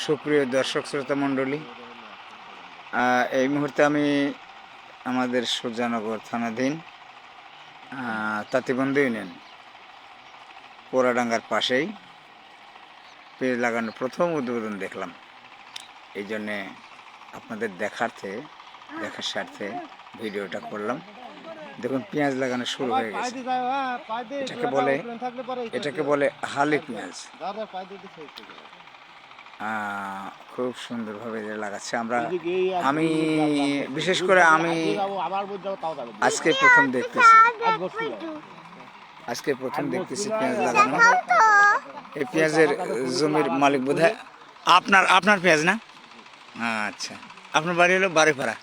সুপ্রিয় দর্শক শ্রোতা মণ্ডলী, এই মুহূর্তে আমি আমাদের সুজানগর থানাধীন তাঁতিবন্ধ ইউনিয়ন পোড়াডাঙ্গার পাশেই পেজ লাগানোর প্রথম উদ্বোধন দেখলাম। এই জন্যে আপনাদের দেখার স্বার্থে ভিডিওটা করলাম। দেখুন, পেঁয়াজ লাগানো শুরু হয়ে গেছে। এটাকে বলে হালি পেঁয়াজ। খুব সুন্দরভাবে লাগাচ্ছে। আমি বিশেষ করে আজকে প্রথম দেখতেছি পেঁয়াজ লাগানো। এই পেঁয়াজের জমির মালিক বোধহয় আপনার পেঁয়াজ না? আচ্ছা, আপনার বাড়ি হলো বাড়িপাড়া,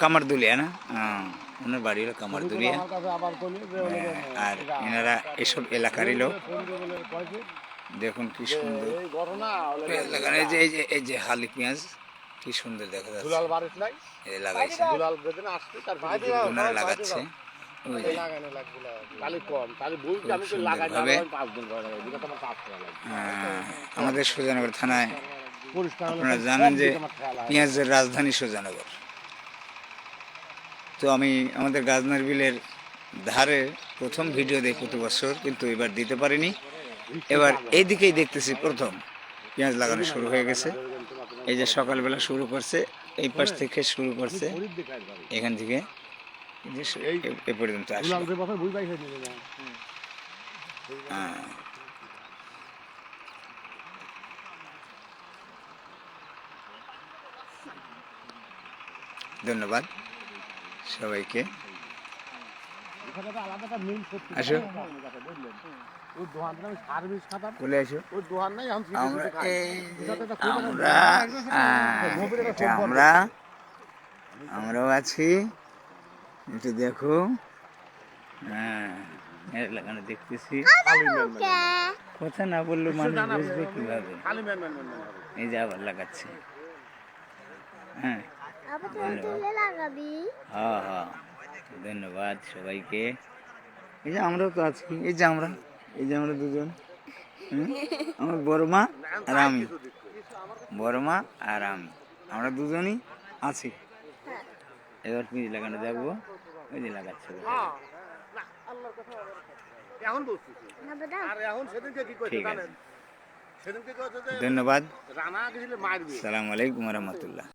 কামারদুলিয়া না? ওনার বাড়ি হলো কামারদুলিয়া। আর এনারা এসব এলাকারই লোক। দেখুন কি সুন্দর পেঁয়াজ লাগানো। এই যে হালি পেঁয়াজ কি সুন্দর দেখা যাচ্ছে। লাগাইছে, ওনারা লাগাচ্ছে। আমাদের সুজানগর থানায় আপনারা জানেন যে পেঁয়াজের রাজধানী সুজানগর। তো আমি আমাদের গাজনার বিলের ধারে প্রথম ভিডিও দিই প্রতি বছর, কিন্তু এবার দিতে পারিনি। এবার এইদিকেই দেখতেছি প্রথম পেঁয়াজ লাগানো শুরু হয়ে গেছে। এই যে সকালবেলা শুরু করছে, এই পাশ থেকে শুরু করছে, এখান থেকে এ পর্যন্ত আসে। ধন্যবাদ সবাইকে। আসো, আমরাও আছি। একটু দেখো, লাগানো দেখতেছি। কথা না বললে মানুষ বুঝবে কিভাবে? এই যে আবার লাগাচ্ছে। হ্যাঁ, ধন্যবাদ সবাইকে। এই যে আমরাও তো আছি। এই যে আমরা দুজন, আমার বড় মা আর আমি, আমরা দুজনই আছি। এবার পিঁজ লাগানো যাবো। ওই যে লাগাচ্ছে। ঠিক আছে, ধন্যবাদ। আসসালামু আলাইকুম রহমতুল্লাহ।